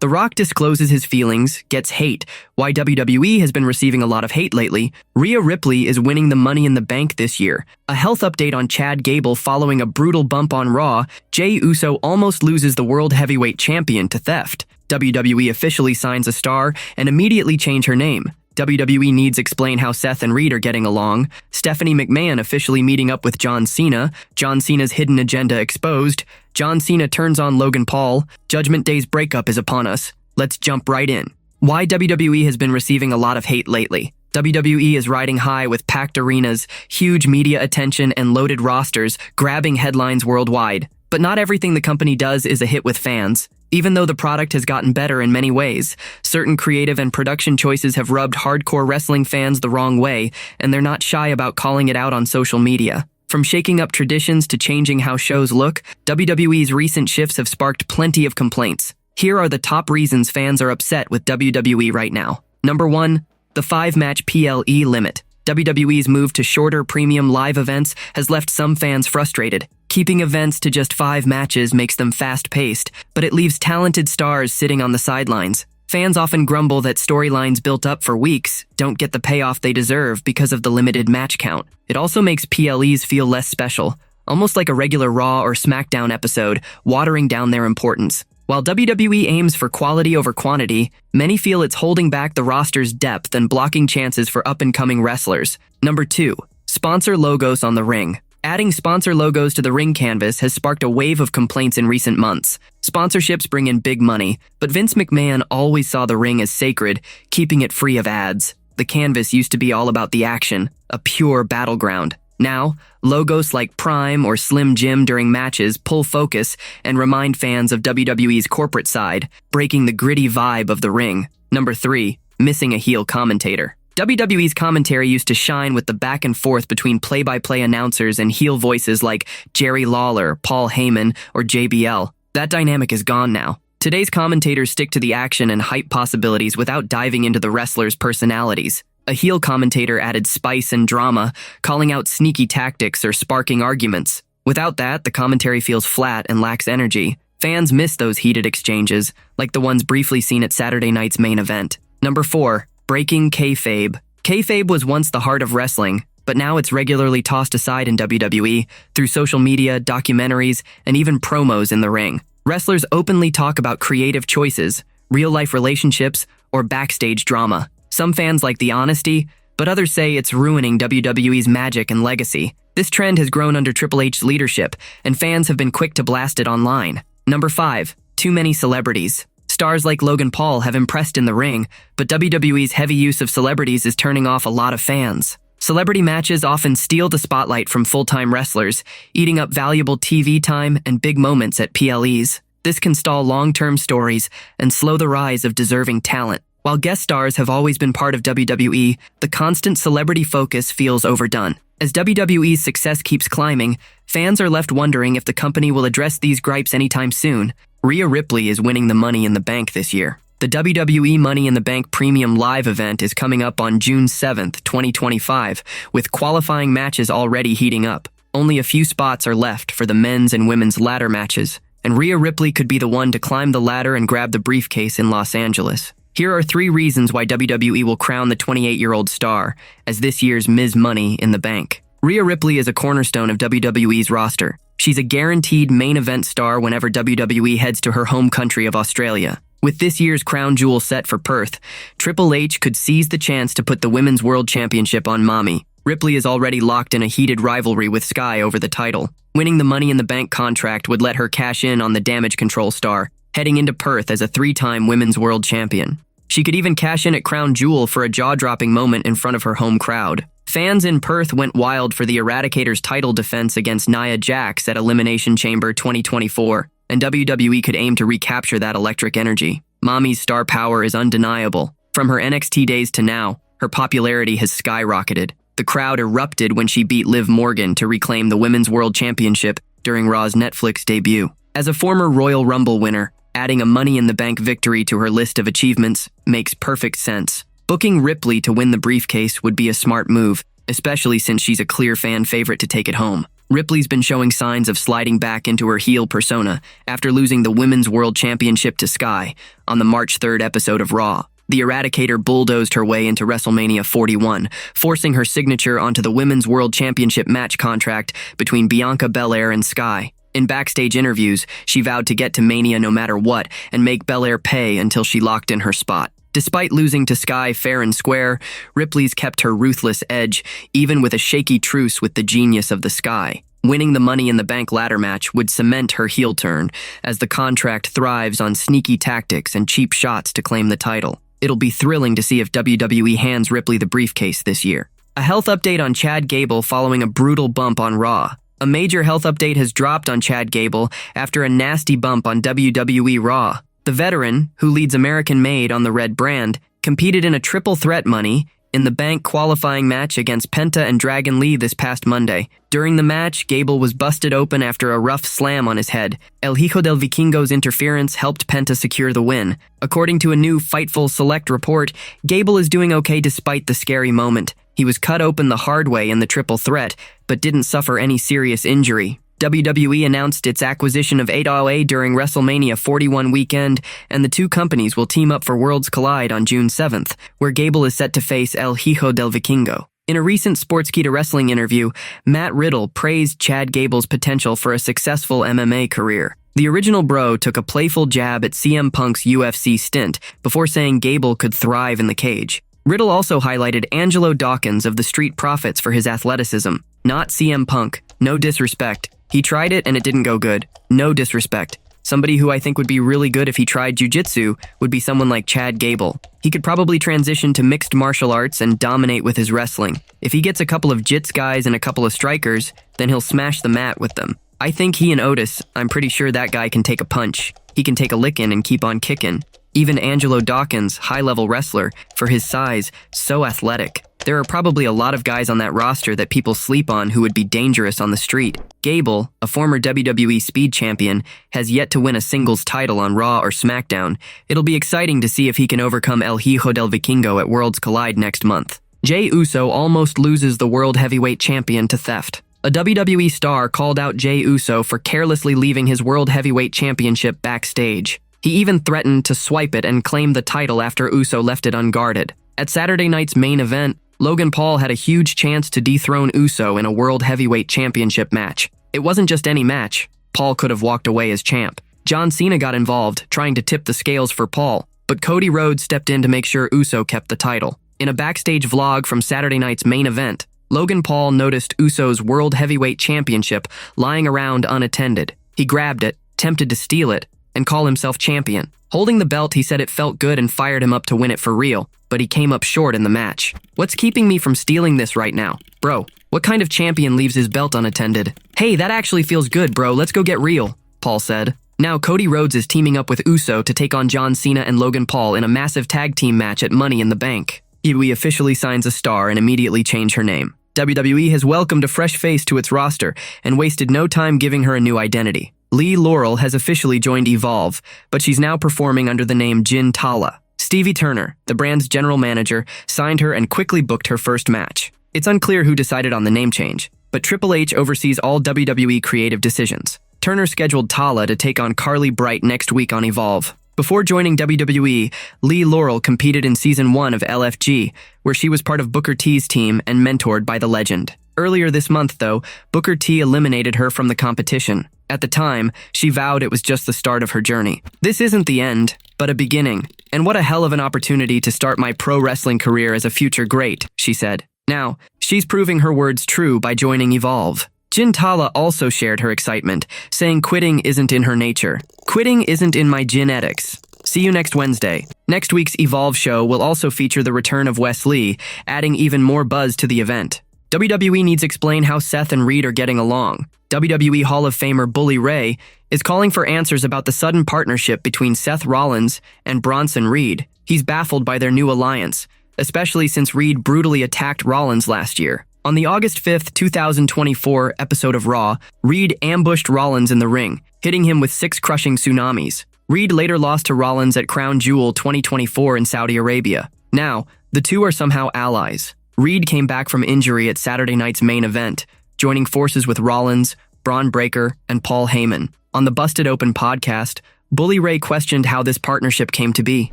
The Rock discloses his feelings, gets hate. Why WWE has been receiving a lot of hate lately. Rhea Ripley is winning the Money in the Bank this year. A health update on Chad Gable following a brutal bump on Raw. Jey Uso almost loses the World Heavyweight Champion to theft. WWE officially signs a star and immediately change her name. WWE needs explain how Seth and Reed are getting along. Stephanie McMahon officially meeting up with John Cena. John Cena's hidden agenda exposed. John Cena turns on Logan Paul. Judgment Day's breakup is upon us. Let's jump right in. Why WWE has been receiving a lot of hate lately. WWE is riding high with packed arenas, huge media attention, and loaded rosters, grabbing headlines worldwide. But not everything the company does is a hit with fans. Even though the product has gotten better in many ways, certain creative and production choices have rubbed hardcore wrestling fans the wrong way, and they're not shy about calling it out on social media. From shaking up traditions to changing how shows look, WWE's recent shifts have sparked plenty of complaints. Here are the top reasons fans are upset with WWE right now. Number 1, the 5-match PLE limit. WWE's move to shorter premium live events has left some fans frustrated. Keeping events to just 5 matches makes them fast-paced, but it leaves talented stars sitting on the sidelines. Fans often grumble that storylines built up for weeks don't get the payoff they deserve because of the limited match count. It also makes PLEs feel less special, almost like a regular Raw or SmackDown episode, watering down their importance. While WWE aims for quality over quantity, many feel it's holding back the roster's depth and blocking chances for up-and-coming wrestlers. Number 2, sponsor logos on the ring. Adding sponsor logos to the ring canvas has sparked a wave of complaints in recent months. Sponsorships bring in big money, but Vince McMahon always saw the ring as sacred, keeping it free of ads. The canvas used to be all about the action, a pure battleground. Now, logos like Prime or Slim Jim during matches pull focus and remind fans of WWE's corporate side, breaking the gritty vibe of the ring. Number 3, missing a heel commentator. WWE's commentary used to shine with the back and forth between play-by-play announcers and heel voices like Jerry Lawler, Paul Heyman, or JBL. That dynamic is gone now. Today's commentators stick to the action and hype possibilities without diving into the wrestlers' personalities. A heel commentator added spice and drama, calling out sneaky tactics or sparking arguments. Without that, the commentary feels flat and lacks energy. Fans miss those heated exchanges, like the ones briefly seen at Saturday night's main event. Number 4, breaking kayfabe. Kayfabe was once the heart of wrestling, but now it's regularly tossed aside in WWE through social media, documentaries, and even promos in the ring. Wrestlers openly talk about creative choices, real-life relationships, or backstage drama. Some fans like the honesty, but others say it's ruining WWE's magic and legacy. This trend has grown under Triple H's leadership, and fans have been quick to blast it online. Number 5, too many celebrities. Stars like Logan Paul have impressed in the ring, but WWE's heavy use of celebrities is turning off a lot of fans. Celebrity matches often steal the spotlight from full-time wrestlers, eating up valuable TV time and big moments at PLEs. This can stall long-term stories and slow the rise of deserving talent. While guest stars have always been part of WWE, the constant celebrity focus feels overdone. As WWE's success keeps climbing, fans are left wondering if the company will address these gripes anytime soon. Rhea Ripley is winning the Money in the Bank this year. The WWE Money in the Bank Premium Live event is coming up on June 7th, 2025, with qualifying matches already heating up. Only a few spots are left for the men's and women's ladder matches, and Rhea Ripley could be the one to climb the ladder and grab the briefcase in Los Angeles. Here are 3 reasons why WWE will crown the 28-year-old star as this year's Ms. Money in the Bank. Rhea Ripley is a cornerstone of WWE's roster. She's a guaranteed main event star whenever WWE heads to her home country of Australia. With this year's crown jewel set for Perth, Triple H could seize the chance to put the Women's World Championship on Mommy. Ripley is already locked in a heated rivalry with Sky over the title. Winning the Money in the Bank contract would let her cash in on the Damage Control star, heading into Perth as a 3-time Women's World Champion. She could even cash in at Crown Jewel for a jaw-dropping moment in front of her home crowd. Fans in Perth went wild for the Eradicator's title defense against Nia Jax at Elimination Chamber 2024, and WWE could aim to recapture that electric energy. Mommy's star power is undeniable. From her NXT days to now, her popularity has skyrocketed. The crowd erupted when she beat Liv Morgan to reclaim the Women's World Championship during Raw's Netflix debut. As a former Royal Rumble winner, adding a Money in the Bank victory to her list of achievements makes perfect sense. Booking Ripley to win the briefcase would be a smart move, especially since she's a clear fan favorite to take it home. Ripley's been showing signs of sliding back into her heel persona after losing the Women's World Championship to Sky on the March 3rd episode of Raw. The Eradicator bulldozed her way into WrestleMania 41, forcing her signature onto the Women's World Championship match contract between Bianca Belair and Sky. In backstage interviews, she vowed to get to Mania no matter what and make Belair pay until she locked in her spot. Despite losing to Sky fair and square, Ripley's kept her ruthless edge, even with a shaky truce with the genius of the Sky. Winning the Money in the Bank ladder match would cement her heel turn, as the contract thrives on sneaky tactics and cheap shots to claim the title. It'll be thrilling to see if WWE hands Ripley the briefcase this year. A health update on Chad Gable following a brutal bump on Raw. A major health update has dropped on Chad Gable after a nasty bump on WWE Raw. The veteran, who leads American Made on the Red brand, competed in a triple threat Money in the Bank qualifying match against Penta and Dragon Lee this past Monday. During the match, Gable was busted open after a rough slam on his head. El Hijo del Vikingo's interference helped Penta secure the win. According to a new Fightful Select report, Gable is doing okay despite the scary moment. He was cut open the hard way in the triple threat, but didn't suffer any serious injury. WWE announced its acquisition of AWA during WrestleMania 41 weekend, and the two companies will team up for Worlds Collide on June 7th, where Gable is set to face El Hijo del Vikingo. In a recent Sportskeeda Wrestling interview, Matt Riddle praised Chad Gable's potential for a successful MMA career. The original Bro took a playful jab at CM Punk's UFC stint before saying Gable could thrive in the cage. Riddle also highlighted Angelo Dawkins of the Street Profits for his athleticism. Not CM Punk. No disrespect. He tried it and it didn't go good. No disrespect. Somebody who I think would be really good if he tried jiu-jitsu would be someone like Chad Gable. He could probably transition to mixed martial arts and dominate with his wrestling. If he gets a couple of jits guys and a couple of strikers, then he'll smash the mat with them. I think he and Otis, I'm pretty sure that guy can take a punch. He can take a lickin' and keep on kicking. Even Angelo Dawkins, high-level wrestler, for his size, so athletic. There are probably a lot of guys on that roster that people sleep on who would be dangerous on the street. Gable, a former WWE Speed champion, has yet to win a singles title on Raw or SmackDown. It'll be exciting to see if he can overcome El Hijo del Vikingo at Worlds Collide next month. Jey Uso almost loses the World Heavyweight Champion to theft. A WWE star called out Jey Uso for carelessly leaving his World Heavyweight Championship backstage. He even threatened to swipe it and claim the title after Uso left it unguarded. At Saturday night's main event, Logan Paul had a huge chance to dethrone Uso in a World Heavyweight Championship match. It wasn't just any match. Paul could have walked away as champ. John Cena got involved, trying to tip the scales for Paul, but Cody Rhodes stepped in to make sure Uso kept the title. In a backstage vlog from Saturday night's main event, Logan Paul noticed Uso's World Heavyweight Championship lying around unattended. He grabbed it, tempted to steal it, and call himself champion. Holding the belt, he said it felt good and fired him up to win it for real, but he came up short in the match. What's keeping me from stealing this right now? Bro, what kind of champion leaves his belt unattended? Hey, that actually feels good, bro. Let's go get real, Paul said. Now Cody Rhodes is teaming up with Uso to take on John Cena and Logan Paul in a massive tag team match at Money in the Bank. WWE officially signs a star and immediately change her name. WWE has welcomed a fresh face to its roster and wasted no time giving her a new identity. Lee Laurel has officially joined Evolve, but she's now performing under the name Jin Tala. Stevie Turner, the brand's general manager, signed her and quickly booked her first match. It's unclear who decided on the name change, but Triple H oversees all WWE creative decisions. Turner scheduled Tala to take on Carly Bright next week on Evolve. Before joining WWE, Lee Laurel competed in Season 1 of LFG, where she was part of Booker T's team and mentored by the legend. Earlier this month, though, Booker T eliminated her from the competition. At the time, she vowed it was just the start of her journey. This isn't the end, but a beginning. And what a hell of an opportunity to start my pro wrestling career as a future great, she said. Now, she's proving her words true by joining Evolve. Jin Tala also shared her excitement, saying quitting isn't in her nature. Quitting isn't in my genetics. See you next Wednesday. Next week's Evolve show will also feature the return of Wes Lee, adding even more buzz to the event. WWE needs to explain how Seth and Reed are getting along. WWE Hall of Famer Bully Ray is calling for answers about the sudden partnership between Seth Rollins and Bronson Reed. He's baffled by their new alliance, especially since Reed brutally attacked Rollins last year. On the August 5th, 2024 episode of Raw, Reed ambushed Rollins in the ring, hitting him with 6 crushing tsunamis. Reed later lost to Rollins at Crown Jewel 2024 in Saudi Arabia. Now, the two are somehow allies. Reed came back from injury at Saturday night's main event, joining forces with Rollins, Braun Breaker, and Paul Heyman. On the Busted Open podcast, Bully Ray questioned how this partnership came to be.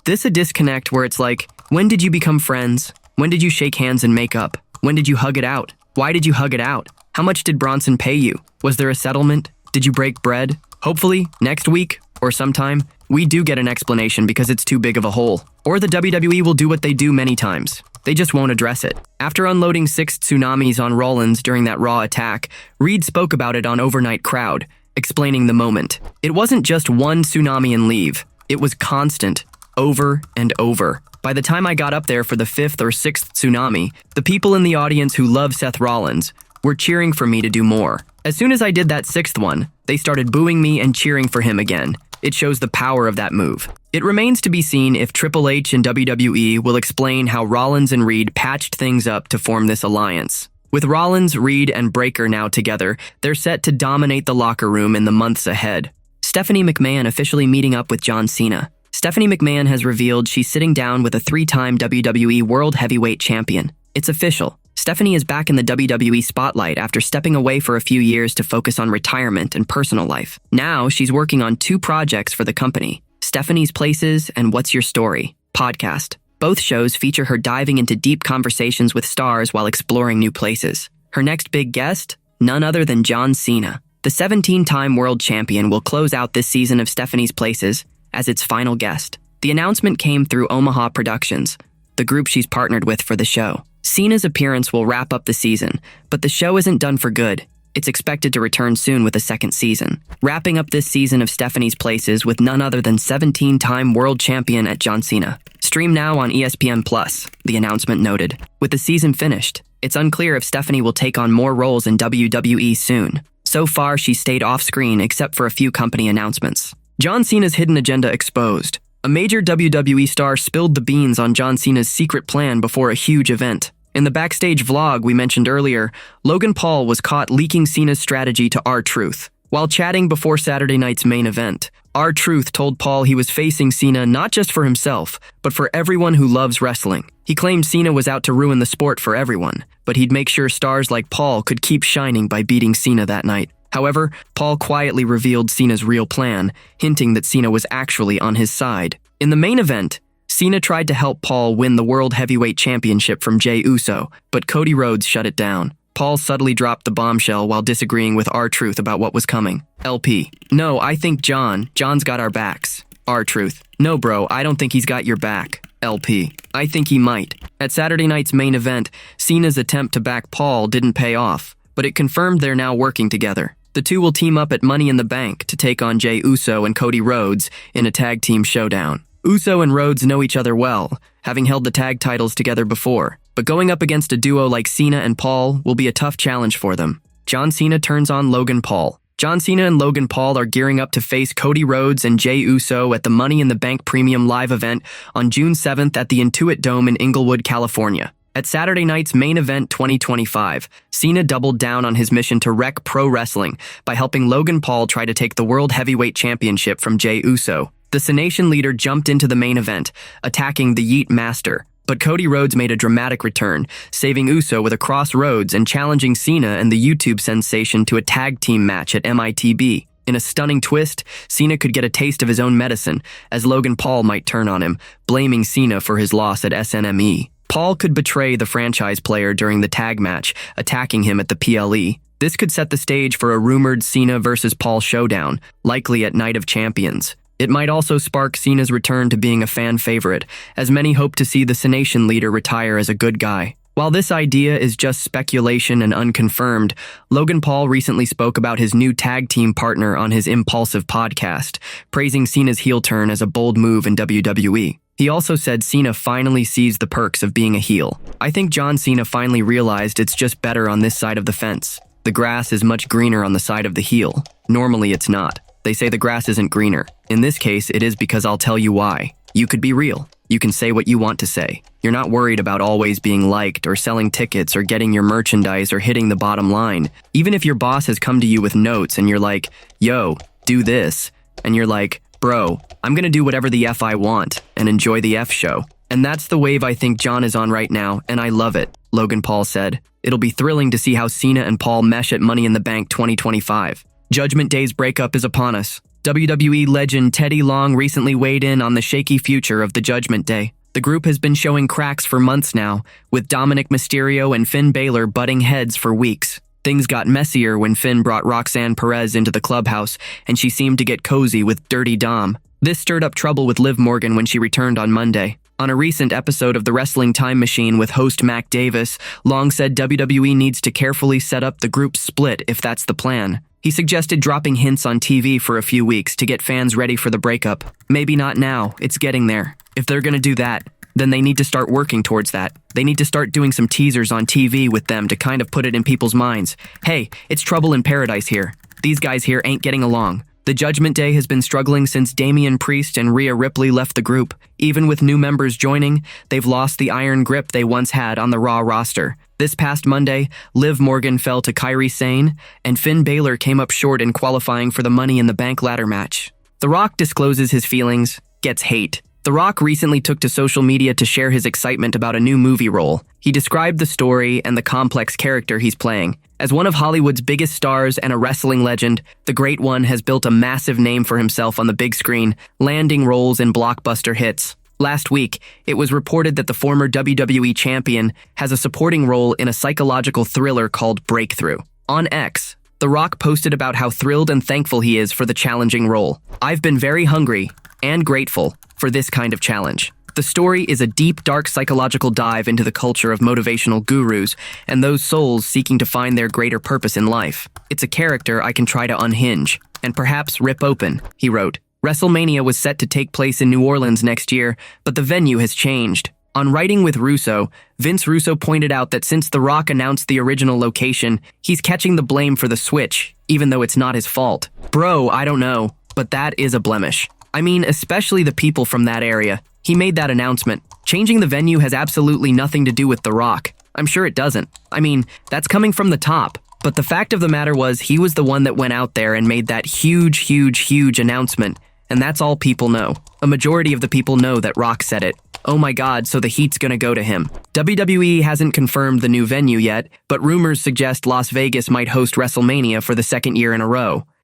This a disconnect where it's like, when did you become friends? When did you shake hands and make up? When did you hug it out? Why did you hug it out? How much did Bronson pay you? Was there a settlement? Did you break bread? Hopefully, next week, or sometime, we do get an explanation because it's too big of a hole. Or the WWE will do what they do many times. They just won't address it. After unloading 6 tsunamis on Rollins during that Raw attack, Reed spoke about it on Overnight Crowd, explaining the moment. It wasn't just one tsunami and leave. It was constant, over and over. By the time I got up there for the 5th or 6th tsunami, the people in the audience who love Seth Rollins were cheering for me to do more. As soon as I did that 6th one, they started booing me and cheering for him again. It shows the power of that move. It remains to be seen if Triple H and WWE will explain how Rollins and Reed patched things up to form this alliance. With Rollins, Reed, and Breaker now together, they're set to dominate the locker room in the months ahead. Stephanie McMahon officially meeting up with John Cena. Stephanie McMahon has revealed she's sitting down with a 3-time WWE World Heavyweight Champion. It's official. Stephanie is back in the WWE spotlight after stepping away for a few years to focus on retirement and personal life. Now, she's working on 2 projects for the company, Stephanie's Places and What's Your Story podcast. Both shows feature her diving into deep conversations with stars while exploring new places. Her next big guest? None other than John Cena. The 17-time world champion will close out this season of Stephanie's Places as its final guest. The announcement came through Omaha Productions, the group she's partnered with for the show. Cena's appearance will wrap up the season, but the show isn't done for good. It's expected to return soon with a 2nd season, wrapping up this season of Stephanie's Places with none other than 17-time world champion at John Cena. Stream now on ESPN+, the announcement noted. With the season finished, it's unclear if Stephanie will take on more roles in WWE soon. So far, she's stayed off-screen except for a few company announcements. John Cena's hidden agenda exposed. A major WWE star spilled the beans on John Cena's secret plan before a huge event. In the backstage vlog we mentioned earlier, Logan Paul was caught leaking Cena's strategy to R-Truth. While chatting before Saturday night's main event, R-Truth told Paul he was facing Cena not just for himself, but for everyone who loves wrestling. He claimed Cena was out to ruin the sport for everyone, but he'd make sure stars like Paul could keep shining by beating Cena that night. However, Paul quietly revealed Cena's real plan, hinting that Cena was actually on his side. In the main event, Cena tried to help Paul win the World Heavyweight Championship from Jey Uso, but Cody Rhodes shut it down. Paul subtly dropped the bombshell while disagreeing with R-Truth about what was coming. LP: No, I think John's got our backs. R-Truth: No bro, I don't think he's got your back. LP: I think he might. At Saturday night's main event, Cena's attempt to back Paul didn't pay off, but it confirmed they're now working together. The two will team up at Money in the Bank to take on Jey Uso and Cody Rhodes in a tag team showdown. Uso and Rhodes know each other well, having held the tag titles together before, but going up against a duo like Cena and Paul will be a tough challenge for them. John Cena turns on Logan Paul. John Cena and Logan Paul are gearing up to face Cody Rhodes and Jey Uso at the Money in the Bank Premium Live event on June 7th at the Intuit Dome in Inglewood, California. At Saturday night's main event 2025, Cena doubled down on his mission to wreck pro wrestling by helping Logan Paul try to take the World Heavyweight Championship from Jey Uso. The Cenation leader jumped into the main event, attacking the Yeet Master, but Cody Rhodes made a dramatic return, saving Uso with a crossroads and challenging Cena and the YouTube sensation to a tag team match at MITB. In a stunning twist, Cena could get a taste of his own medicine, as Logan Paul might turn on him, blaming Cena for his loss at SNME. Paul could betray the franchise player during the tag match, attacking him at the PLE. This could set the stage for a rumored Cena versus Paul showdown, likely at Night of Champions. It might also spark Cena's return to being a fan favorite, as many hope to see the Cenation leader retire as a good guy. While this idea is just speculation and unconfirmed, Logan Paul recently spoke about his new tag team partner on his Impulsive podcast, praising Cena's heel turn as a bold move in WWE. He also said Cena finally sees the perks of being a heel. I think John Cena finally realized it's just better on this side of the fence. The grass is much greener on the side of the heel. Normally it's not. They say the grass isn't greener. In this case, it is because I'll tell you why. You could be real. You can say what you want to say. You're not worried about always being liked or selling tickets or getting your merchandise or hitting the bottom line. Even if your boss has come to you with notes and you're like, yo, do this. And you're like, bro, I'm gonna do whatever the F I want and enjoy the F show. And that's the wave I think John is on right now, and I love it, Logan Paul said. It'll be thrilling to see how Cena and Paul mesh at Money in the Bank 2025. Judgment Day's breakup is upon us. WWE legend Teddy Long recently weighed in on the shaky future of the Judgment Day. The group has been showing cracks for months now, with Dominic Mysterio and Finn Balor butting heads for weeks. Things got messier when Finn brought Roxanne Perez into the clubhouse, and she seemed to get cozy with Dirty Dom. This stirred up trouble with Liv Morgan when she returned on Monday. On a recent episode of The Wrestling Time Machine with host Mac Davis, Long said WWE needs to carefully set up the group's split if that's the plan. He suggested dropping hints on TV for a few weeks to get fans ready for the breakup. Maybe not now, it's getting there. If they're gonna do that, then they need to start working towards that. They need to start doing some teasers on TV with them to kind of put it in people's minds. Hey, it's trouble in paradise here. These guys here ain't getting along. The Judgment Day has been struggling since Damian Priest and Rhea Ripley left the group. Even with new members joining, they've lost the iron grip they once had on the Raw roster. This past Monday, Liv Morgan fell to Kairi Sane, and Finn Balor came up short in qualifying for the Money in the Bank ladder match. The Rock discloses his feelings, gets hate. The Rock recently took to social media to share his excitement about a new movie role. He described the story and the complex character he's playing. As one of Hollywood's biggest stars and a wrestling legend, the Great One has built a massive name for himself on the big screen, landing roles in blockbuster hits. Last week, it was reported that the former WWE champion has a supporting role in a psychological thriller called Breakthrough. On X, The Rock posted about how thrilled and thankful he is for the challenging role. "I've been very hungry and grateful for this kind of challenge." The story is a deep, dark psychological dive into the culture of motivational gurus and those souls seeking to find their greater purpose in life. "It's a character I can try to unhinge and perhaps rip open," he wrote. WrestleMania was set to take place in New Orleans next year, but the venue has changed. On Writing with Russo, Vince Russo pointed out that since The Rock announced the original location, he's catching the blame for the switch, even though it's not his fault. Bro, I don't know, but that is a blemish. I mean, especially the people from that area. He made that announcement. Changing the venue has absolutely nothing to do with The Rock. I'm sure it doesn't. I mean, that's coming from the top. But the fact of the matter was he was the one that went out there and made that huge announcement. And that's all people know. A majority of the people know that Rock said it. Oh my god, so the heat's gonna go to him. WWE hasn't confirmed the new venue yet, but rumors suggest Las Vegas might host WrestleMania for the second year in a row.